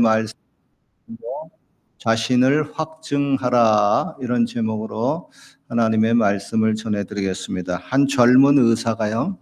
말씀 자신을 확증하라, 이런 제목으로 하나님의 말씀을 전해드리겠습니다. 한 젊은 의사가요,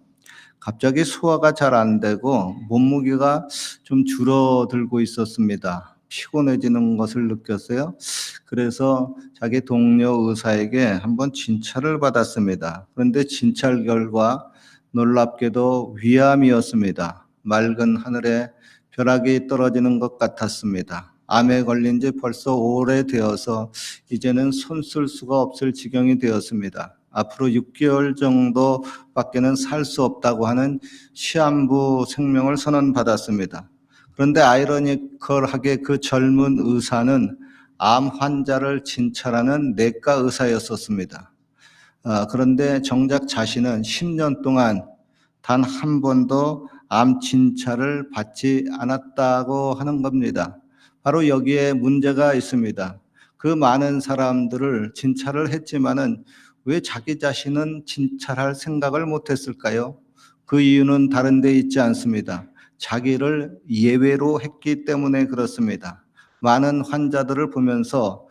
갑자기 소화가 잘 안 되고 몸무게가 좀 줄어들고 있었습니다. 피곤해지는 것을 느꼈어요. 그래서 자기 동료 의사에게 한번 진찰을 받았습니다. 그런데 진찰 결과 놀랍게도 위암이었습니다. 맑은 하늘에 벼락이 떨어지는 것 같았습니다. 암에 걸린 지 벌써 오래되어서 이제는 손 쓸 수가 없을 지경이 되었습니다. 앞으로 6개월 정도밖에는 살 수 없다고 하는 시한부 생명을 선언받았습니다. 그런데 아이러니컬하게 그 젊은 의사는 암 환자를 진찰하는 내과 의사였었습니다. 그런데 정작 자신은 10년 동안 단 한 번도 암 진찰을 받지 않았다고 하는 겁니다. 바로 여기에 문제가 있습니다. 그 많은 사람들을 진찰을 했지만은 왜 자기 자신은 진찰할 생각을 못했을까요? 그 이유는 다른 데 있지 않습니다. 자기를 예외로 했기 때문에 그렇습니다. 많은 환자들을 보면서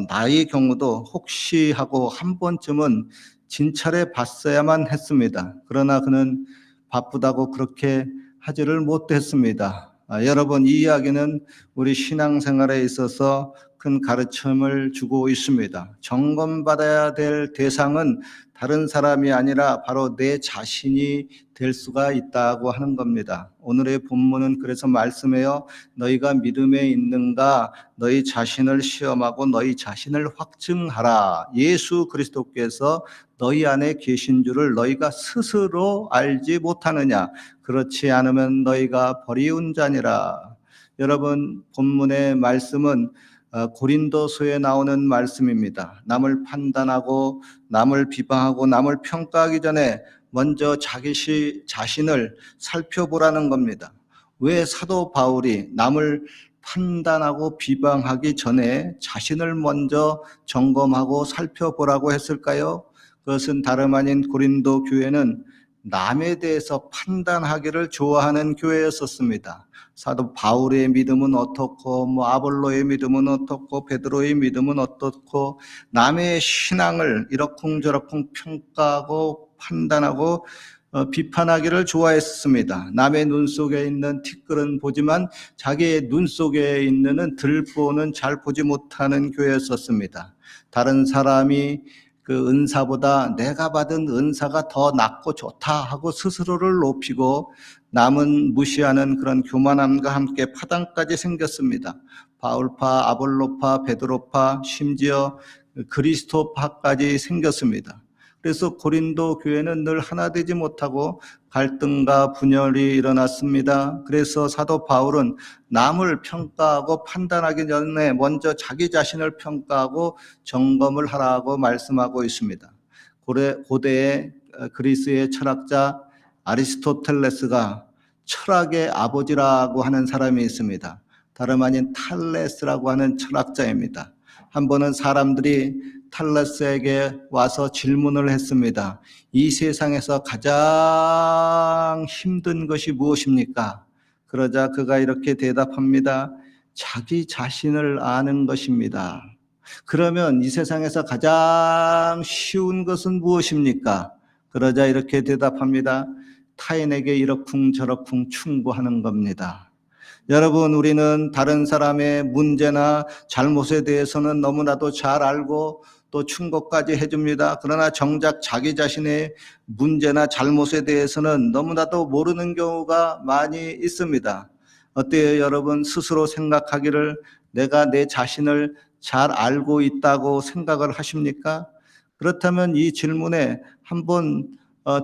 나의 경우도 혹시 하고 한 번쯤은 진찰해 봤어야만 했습니다. 그러나 그는 바쁘다고 그렇게 하지를 못했습니다. 여러분, 이 이야기는 우리 신앙생활에 있어서 큰 가르침을 주고 있습니다. 점검받아야 될 대상은 다른 사람이 아니라 바로 내 자신이 될 수가 있다고 하는 겁니다. 오늘의 본문은 그래서 말씀해요. 너희가 믿음에 있는가? 너희 자신을 시험하고 너희 자신을 확증하라. 예수 그리스도께서 너희 안에 계신 줄을 너희가 스스로 알지 못하느냐? 그렇지 않으면 너희가 버리운 자니라. 여러분, 본문의 말씀은 고린도서에 나오는 말씀입니다. 남을 판단하고 남을 비방하고 남을 평가하기 전에 먼저 자기 자신을 살펴보라는 겁니다. 왜 사도 바울이 남을 판단하고 비방하기 전에 자신을 먼저 점검하고 살펴보라고 했을까요? 그것은 다름 아닌 고린도 교회는 남에 대해서 판단하기를 좋아하는 교회였었습니다. 사도 바울의 믿음은 어떻고, 아볼로의 믿음은 어떻고, 베드로의 믿음은 어떻고, 남의 신앙을 이러쿵저러쿵 평가하고 판단하고 비판하기를 좋아했습니다. 남의 눈 속에 있는 티끌은 보지만 자기의 눈 속에 있는 들보는 잘 보지 못하는 교회였었습니다. 다른 사람이 그 은사보다 내가 받은 은사가 더 낫고 좋다 하고 스스로를 높이고 남은 무시하는 그런 교만함과 함께 파당까지 생겼습니다. 바울파, 아볼로파, 베드로파, 심지어 그리스도파까지 생겼습니다. 그래서 고린도 교회는 늘 하나 되지 못하고 갈등과 분열이 일어났습니다. 그래서 사도 바울은 남을 평가하고 판단하기 전에 먼저 자기 자신을 평가하고 점검을 하라고 말씀하고 있습니다. 고대의 그리스의 철학자 아리스토텔레스가 철학의 아버지라고 하는 사람이 있습니다. 다름 아닌 탈레스라고 하는 철학자입니다. 한 번은 사람들이 탈레스에게 와서 질문을 했습니다. 이 세상에서 가장 힘든 것이 무엇입니까? 그러자 그가 이렇게 대답합니다. 자기 자신을 아는 것입니다. 그러면 이 세상에서 가장 쉬운 것은 무엇입니까? 그러자 이렇게 대답합니다. 타인에게 이러쿵저러쿵 충고하는 겁니다. 여러분, 우리는 다른 사람의 문제나 잘못에 대해서는 너무나도 잘 알고 또 충고까지 해줍니다. 그러나 정작 자기 자신의 문제나 잘못에 대해서는 너무나도 모르는 경우가 많이 있습니다. 어때요, 여러분? 스스로 생각하기를 내가 내 자신을 잘 알고 있다고 생각을 하십니까? 그렇다면 이 질문에 한번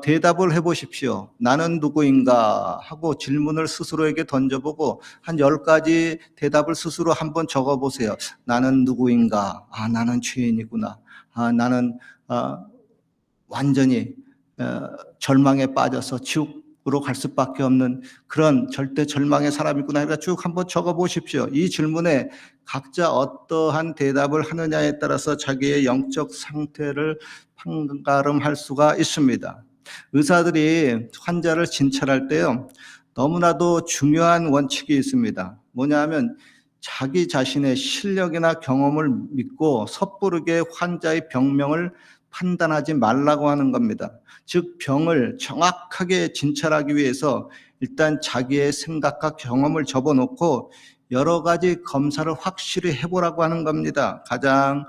대답을 해보십시오. 나는 누구인가 하고 질문을 스스로에게 던져보고 한 10가지 대답을 스스로 한번 적어보세요. 나는 누구인가? 나는 죄인이구나. 나는 완전히 절망에 빠져서 지옥으로 갈 수밖에 없는 그런 절대 절망의 사람이구나. 그러니까 쭉 한번 적어보십시오. 이 질문에 각자 어떠한 대답을 하느냐에 따라서 자기의 영적 상태를 판가름할 수가 있습니다. 의사들이 환자를 진찰할 때요, 너무나도 중요한 원칙이 있습니다. 뭐냐면 자기 자신의 실력이나 경험을 믿고 섣부르게 환자의 병명을 판단하지 말라고 하는 겁니다. 즉 병을 정확하게 진찰하기 위해서 일단 자기의 생각과 경험을 접어놓고 여러 가지 검사를 확실히 해보라고 하는 겁니다. 가장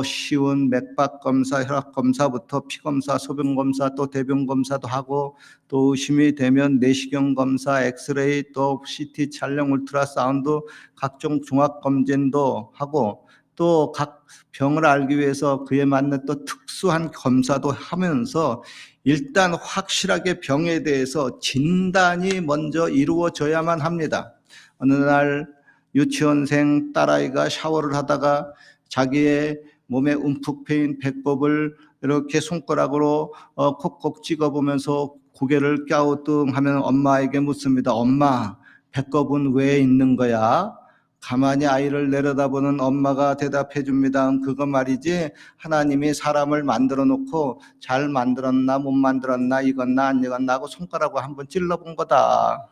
쉬운 맥박 검사, 혈압 검사부터 피 검사, 소변 검사, 또 대변 검사도 하고, 또 의심이 되면 내시경 검사, 엑스레이, 또 CT 촬영, 울트라사운드, 각종 종합 검진도 하고, 또 각 병을 알기 위해서 그에 맞는 또 특수한 검사도 하면서 일단 확실하게 병에 대해서 진단이 먼저 이루어져야만 합니다. 어느 날 유치원생 딸아이가 샤워를 하다가 자기의 몸에 움푹 패인 배꼽을 이렇게 손가락으로 콕콕 찍어보면서 고개를 갸우뚱하면 엄마에게 묻습니다. 엄마, 배꼽은 왜 있는 거야? 가만히 아이를 내려다보는 엄마가 대답해 줍니다. 그거 말이지, 하나님이 사람을 만들어 놓고 잘 만들었나 못 만들었나, 익었나 안 익었나 하고 손가락으로 한번 찔러본 거다.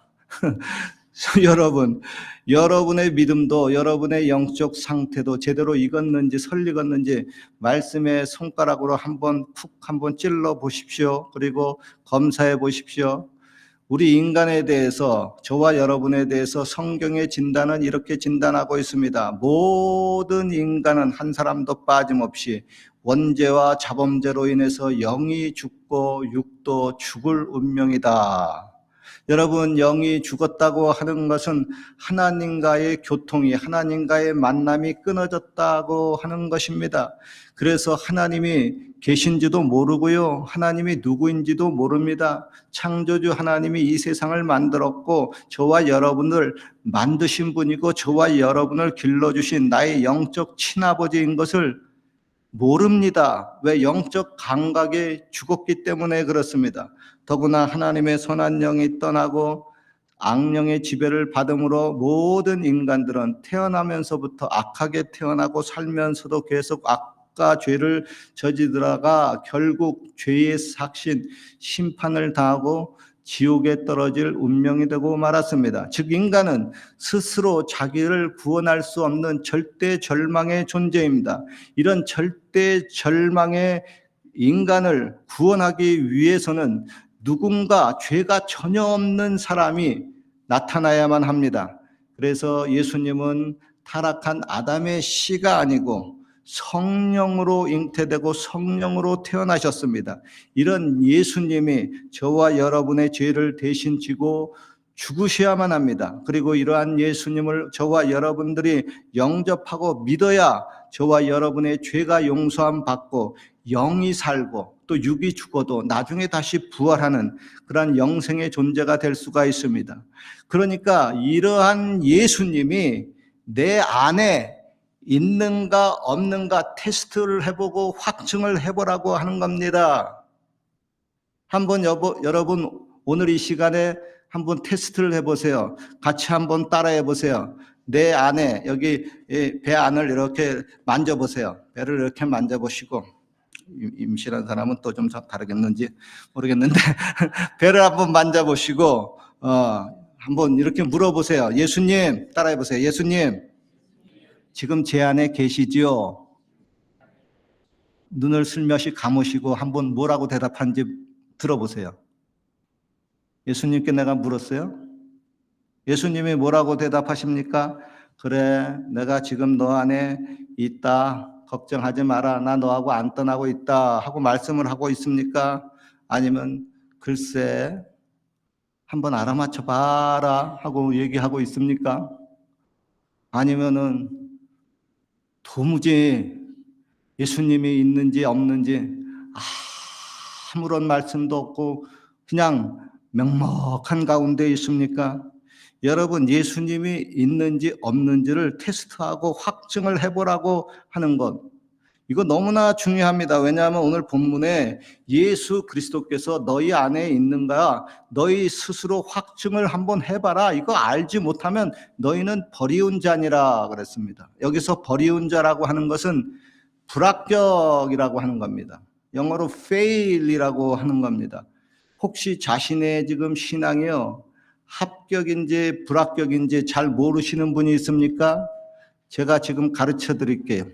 여러분, 여러분의 믿음도, 여러분의 영적 상태도 제대로 익었는지 설익었는지 말씀의 손가락으로 한번 찔러 보십시오. 그리고 검사해 보십시오. 우리 인간에 대해서, 저와 여러분에 대해서 성경의 진단은 이렇게 진단하고 있습니다. 모든 인간은 한 사람도 빠짐없이 원죄와 자범죄로 인해서 영이 죽고 육도 죽을 운명이다. 여러분, 영이 죽었다고 하는 것은 하나님과의 교통이, 하나님과의 만남이 끊어졌다고 하는 것입니다. 그래서 하나님이 계신지도 모르고요, 하나님이 누구인지도 모릅니다. 창조주 하나님이 이 세상을 만들었고 저와 여러분을 만드신 분이고 저와 여러분을 길러주신 나의 영적 친아버지인 것을 모릅니다. 왜? 영적 감각이 죽었기 때문에 그렇습니다. 더구나 하나님의 선한 영이 떠나고 악령의 지배를 받음으로 모든 인간들은 태어나면서부터 악하게 태어나고 살면서도 계속 악과 죄를 저지르다가 결국 죄의 삭신, 심판을 당하고 지옥에 떨어질 운명이 되고 말았습니다. 즉 인간은 스스로 자기를 구원할 수 없는 절대 절망의 존재입니다. 이런 절대 절망의 인간을 구원하기 위해서는 누군가 죄가 전혀 없는 사람이 나타나야만 합니다. 그래서 예수님은 타락한 아담의 씨가 아니고 성령으로 잉태되고 성령으로 태어나셨습니다. 이런 예수님이 저와 여러분의 죄를 대신 지고 죽으셔야만 합니다. 그리고 이러한 예수님을 저와 여러분들이 영접하고 믿어야 저와 여러분의 죄가 용서함 받고 영이 살고 또 육이 죽어도 나중에 다시 부활하는 그러한 영생의 존재가 될 수가 있습니다. 그러니까 이러한 예수님이 내 안에 있는가 없는가 테스트를 해보고 확증을 해보라고 하는 겁니다. 한번 여러분 오늘 이 시간에 한번 테스트를 해보세요. 같이 한번 따라해 보세요. 내 안에 여기 배 안을 이렇게 만져보세요. 배를 이렇게 만져보시고, 임실한 사람은 또 좀 다르겠는지 모르겠는데 배를 한번 만져보시고 한번 이렇게 물어보세요. 예수님, 따라해 보세요. 예수님, 지금 제 안에 계시지요? 눈을 슬며시 감으시고 한번 뭐라고 대답하는지 들어보세요. 예수님께 내가 물었어요. 예수님이 뭐라고 대답하십니까? 그래, 내가 지금 너 안에 있다. 걱정하지 마라. 나 너하고 안 떠나고 있다. 하고 말씀을 하고 있습니까? 아니면 글쎄, 한번 알아맞혀 봐라. 하고 얘기하고 있습니까? 아니면은 도무지 예수님이 있는지 없는지 아무런 말씀도 없고 그냥 명목한 가운데 있습니까? 여러분, 예수님이 있는지 없는지를 테스트하고 확증을 해보라고 하는 것, 이거 너무나 중요합니다. 왜냐하면 오늘 본문에 예수 그리스도께서 너희 안에 있는가 너희 스스로 확증을 한번 해봐라. 이거 알지 못하면 너희는 버리운 자니라 그랬습니다. 여기서 버리운 자라고 하는 것은 불합격이라고 하는 겁니다. 영어로 fail이라고 하는 겁니다. 혹시 자신의 지금 신앙이요, 합격인지 불합격인지 잘 모르시는 분이 있습니까? 제가 지금 가르쳐 드릴게요.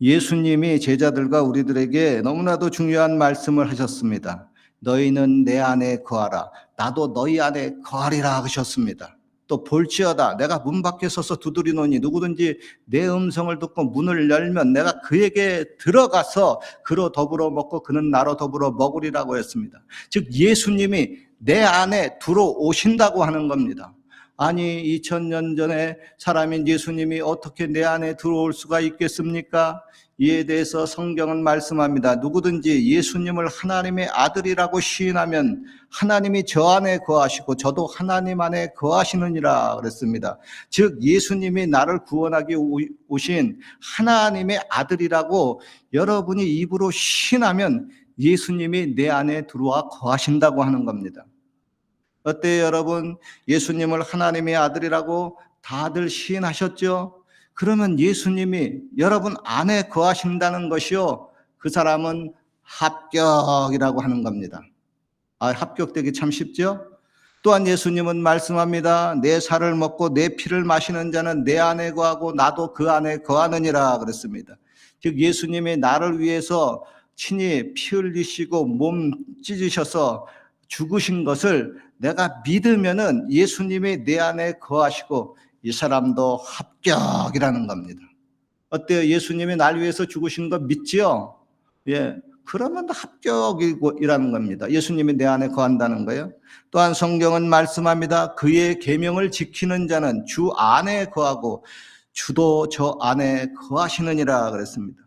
예수님이 제자들과 우리들에게 너무나도 중요한 말씀을 하셨습니다. 너희는 내 안에 거하라. 나도 너희 안에 거하리라 하셨습니다. 또 볼지어다 내가 문 밖에 서서 두드리노니 누구든지 내 음성을 듣고 문을 열면 내가 그에게 들어가서 그로 더불어 먹고 그는 나로 더불어 먹으리라고 했습니다. 즉 예수님이 내 안에 들어오신다고 하는 겁니다. 아니 2000년 전에 사람인 예수님이 어떻게 내 안에 들어올 수가 있겠습니까? 이에 대해서 성경은 말씀합니다. 누구든지 예수님을 하나님의 아들이라고 시인하면 하나님이 저 안에 거하시고 저도 하나님 안에 거하시느니라 그랬습니다. 즉 예수님이 나를 구원하기 오신 하나님의 아들이라고 여러분이 입으로 시인하면 예수님이 내 안에 들어와 거하신다고 하는 겁니다. 어때요 여러분? 예수님을 하나님의 아들이라고 다들 시인하셨죠? 그러면 예수님이 여러분 안에 거하신다는 것이요, 그 사람은 합격이라고 하는 겁니다. 합격되기 참 쉽죠? 또한 예수님은 말씀합니다. 내 살을 먹고 내 피를 마시는 자는 내 안에 거하고 나도 그 안에 거하느니라 그랬습니다. 즉 예수님이 나를 위해서 친히 피 흘리시고 몸 찢으셔서 죽으신 것을 내가 믿으면은 예수님이 내 안에 거하시고 이 사람도 합격이라는 겁니다. 어때요? 예수님이 날 위해서 죽으신 거 믿지요? 예, 그러면 합격이라는 겁니다. 예수님이 내 안에 거한다는 거예요. 또한 성경은 말씀합니다. 그의 계명을 지키는 자는 주 안에 거하고 주도 저 안에 거하시느니라 그랬습니다.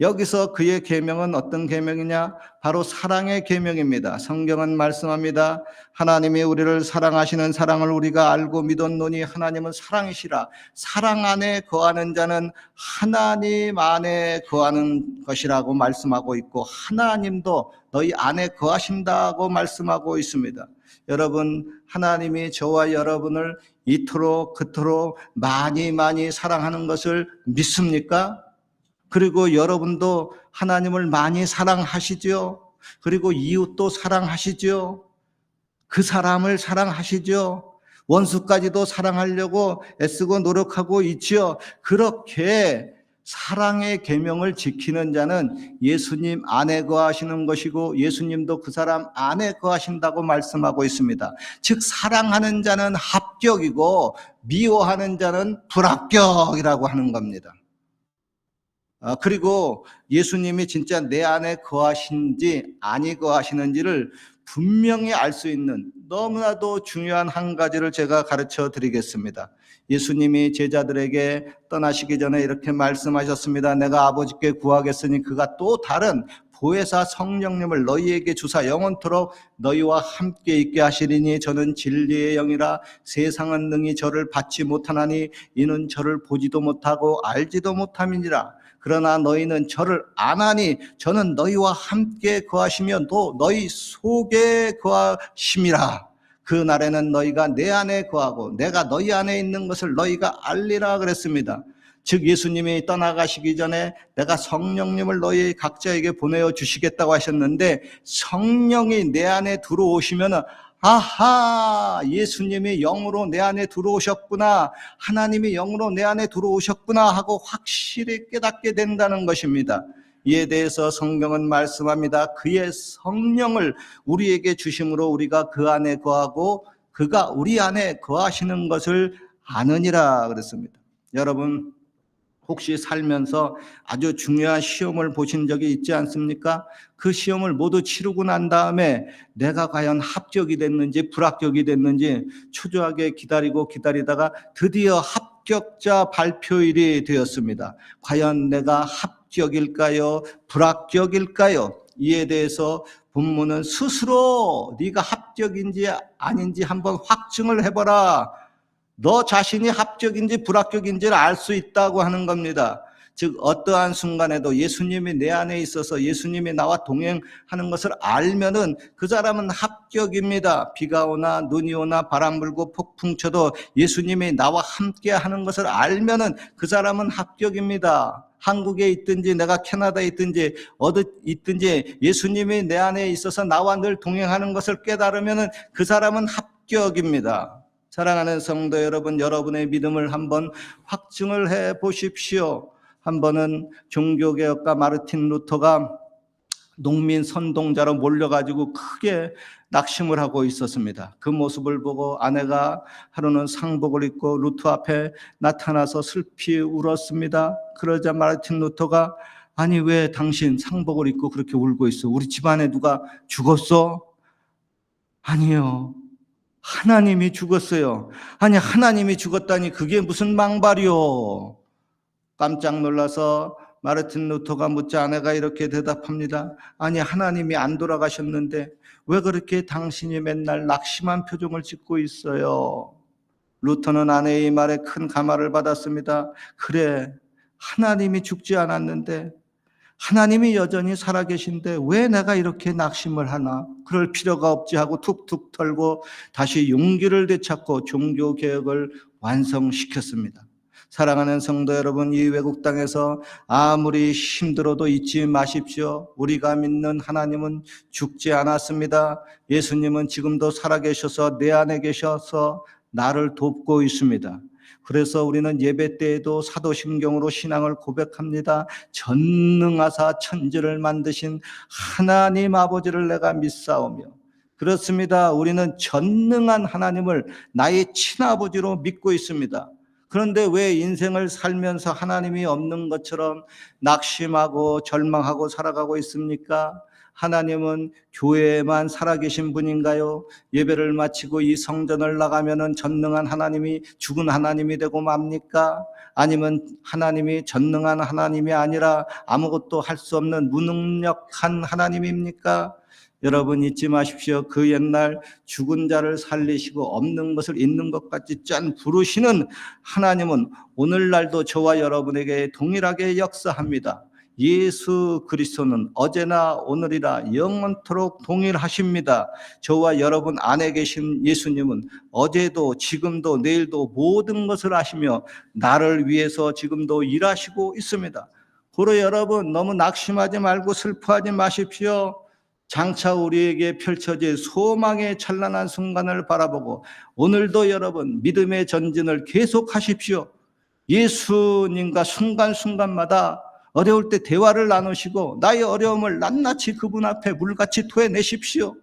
여기서 그의 계명은 어떤 계명이냐? 바로 사랑의 계명입니다. 성경은 말씀합니다. 하나님이 우리를 사랑하시는 사랑을 우리가 알고 믿었노니 하나님은 사랑이시라. 사랑 안에 거하는 자는 하나님 안에 거하는 것이라고 말씀하고 있고 하나님도 너희 안에 거하신다고 말씀하고 있습니다. 여러분, 하나님이 저와 여러분을 이토록 그토록 많이 사랑하는 것을 믿습니까? 그리고 여러분도 하나님을 많이 사랑하시죠? 그리고 이웃도 사랑하시죠? 그 사람을 사랑하시죠? 원수까지도 사랑하려고 애쓰고 노력하고 있죠? 그렇게 사랑의 계명을 지키는 자는 예수님 안에 거하시는 것이고 예수님도 그 사람 안에 거하신다고 말씀하고 있습니다. 즉 사랑하는 자는 합격이고 미워하는 자는 불합격이라고 하는 겁니다. 그리고 예수님이 진짜 내 안에 거하신지 아니 거하시는지를 분명히 알 수 있는 너무나도 중요한 한 가지를 제가 가르쳐 드리겠습니다. 예수님이 제자들에게 떠나시기 전에 이렇게 말씀하셨습니다. 내가 아버지께 구하겠으니 그가 또 다른 보혜사 성령님을 너희에게 주사 영원토록 너희와 함께 있게 하시리니 저는 진리의 영이라 세상은 능히 저를 받지 못하나니 이는 저를 보지도 못하고 알지도 못함이니라. 그러나 너희는 저를 아나니 저는 너희와 함께 거하시며 또 너희 속에 거하심이라. 그 날에는 너희가 내 안에 거하고 내가 너희 안에 있는 것을 너희가 알리라 그랬습니다. 즉 예수님이 떠나가시기 전에 내가 성령님을 너희 각자에게 보내어 주시겠다고 하셨는데 성령이 내 안에 들어오시면 아하, 예수님이 영으로 내 안에 들어오셨구나, 하나님이 영으로 내 안에 들어오셨구나 하고 확실히 깨닫게 된다는 것입니다. 이에 대해서 성경은 말씀합니다. 그의 성령을 우리에게 주심으로 우리가 그 안에 거하고 그가 우리 안에 거하시는 것을 아느니라 그랬습니다. 여러분, 혹시 살면서 아주 중요한 시험을 보신 적이 있지 않습니까? 그 시험을 모두 치르고 난 다음에 내가 과연 합격이 됐는지 불합격이 됐는지 초조하게 기다리다가 드디어 합격자 발표일이 되었습니다. 과연 내가 합격일까요? 불합격일까요? 이에 대해서 본문은 스스로 네가 합격인지 아닌지 한번 확증을 해봐라. 너 자신이 합격인지 불합격인지를 알 수 있다고 하는 겁니다. 즉 어떠한 순간에도 예수님이 내 안에 있어서 예수님이 나와 동행하는 것을 알면은 그 사람은 합격입니다. 비가 오나 눈이 오나 바람 불고 폭풍 쳐도 예수님이 나와 함께 하는 것을 알면은 그 사람은 합격입니다. 한국에 있든지 내가 캐나다에 있든지 어디 있든지 예수님이 내 안에 있어서 나와 늘 동행하는 것을 깨달으면은 그 사람은 합격입니다. 사랑하는 성도 여러분, 여러분의 믿음을 한번 확증을 해 보십시오. 한 번은 종교개혁가 마르틴 루터가 농민 선동자로 몰려가지고 크게 낙심을 하고 있었습니다. 그 모습을 보고 아내가 하루는 상복을 입고 루터 앞에 나타나서 슬피 울었습니다. 그러자 마르틴 루터가 아니 왜 당신 상복을 입고 그렇게 울고 있어? 우리 집안에 누가 죽었어? 아니요. 하나님이 죽었어요. 아니 하나님이 죽었다니 그게 무슨 망발이요? 깜짝 놀라서 마르틴 루터가 묻자 아내가 이렇게 대답합니다. 아니 하나님이 안 돌아가셨는데 왜 그렇게 당신이 맨날 낙심한 표정을 짓고 있어요? 루터는 아내의 말에 큰 감화를 받았습니다. 그래, 하나님이 죽지 않았는데 하나님이 여전히 살아계신데 왜 내가 이렇게 낙심을 하나? 그럴 필요가 없지 하고 툭툭 털고 다시 용기를 되찾고 종교개혁을 완성시켰습니다. 사랑하는 성도 여러분, 이 외국 땅에서 아무리 힘들어도 잊지 마십시오. 우리가 믿는 하나님은 죽지 않았습니다. 예수님은 지금도 살아계셔서 내 안에 계셔서 나를 돕고 있습니다. 그래서 우리는 예배 때에도 사도신경으로 신앙을 고백합니다. 전능하사 천지를 만드신 하나님 아버지를 내가 믿사오며, 그렇습니다. 우리는 전능한 하나님을 나의 친아버지로 믿고 있습니다. 그런데 왜 인생을 살면서 하나님이 없는 것처럼 낙심하고 절망하고 살아가고 있습니까? 하나님은 교회에만 살아계신 분인가요? 예배를 마치고 이 성전을 나가면은 전능한 하나님이 죽은 하나님이 되고 맙니까? 아니면 하나님이 전능한 하나님이 아니라 아무것도 할 수 없는 무능력한 하나님입니까? 여러분 잊지 마십시오. 그 옛날 죽은 자를 살리시고 없는 것을 있는 것 같이 짠 부르시는 하나님은 오늘날도 저와 여러분에게 동일하게 역사합니다. 예수 그리스도는 어제나 오늘이라 영원토록 동일하십니다. 저와 여러분 안에 계신 예수님은 어제도 지금도 내일도 모든 것을 아시며 나를 위해서 지금도 일하시고 있습니다. 그러 여러분 너무 낙심하지 말고 슬퍼하지 마십시오. 장차 우리에게 펼쳐질 소망의 찬란한 순간을 바라보고 오늘도 여러분 믿음의 전진을 계속하십시오. 예수님과 순간순간마다 어려울 때 대화를 나누시고 나의 어려움을 낱낱이 그분 앞에 물같이 토해내십시오.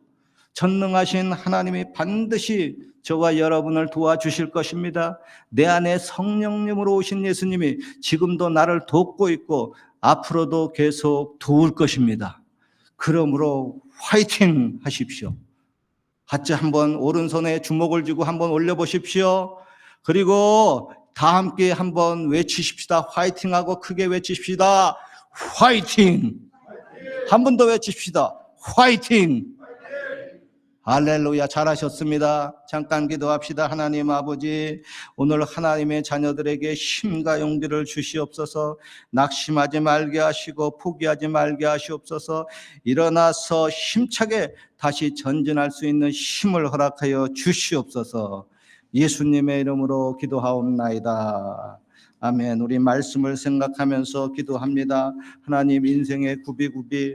전능하신 하나님이 반드시 저와 여러분을 도와주실 것입니다. 내 안에 성령님으로 오신 예수님이 지금도 나를 돕고 있고 앞으로도 계속 도울 것입니다. 그러므로 화이팅 하십시오. 같이 한번 오른손에 주먹을 쥐고 한번 올려보십시오. 그리고 다 함께 한번 외치십시다. 화이팅하고 크게 외치십시다. 화이팅! 한 번 더 외칩시다. 화이팅! 할렐루야, 잘하셨습니다. 잠깐 기도합시다. 하나님 아버지, 오늘 하나님의 자녀들에게 힘과 용기를 주시옵소서. 낙심하지 말게 하시고 포기하지 말게 하시옵소서. 일어나서 힘차게 다시 전진할 수 있는 힘을 허락하여 주시옵소서. 예수님의 이름으로 기도하옵나이다. 아멘. 우리 말씀을 생각하면서 기도합니다. 하나님, 인생의 굽이굽이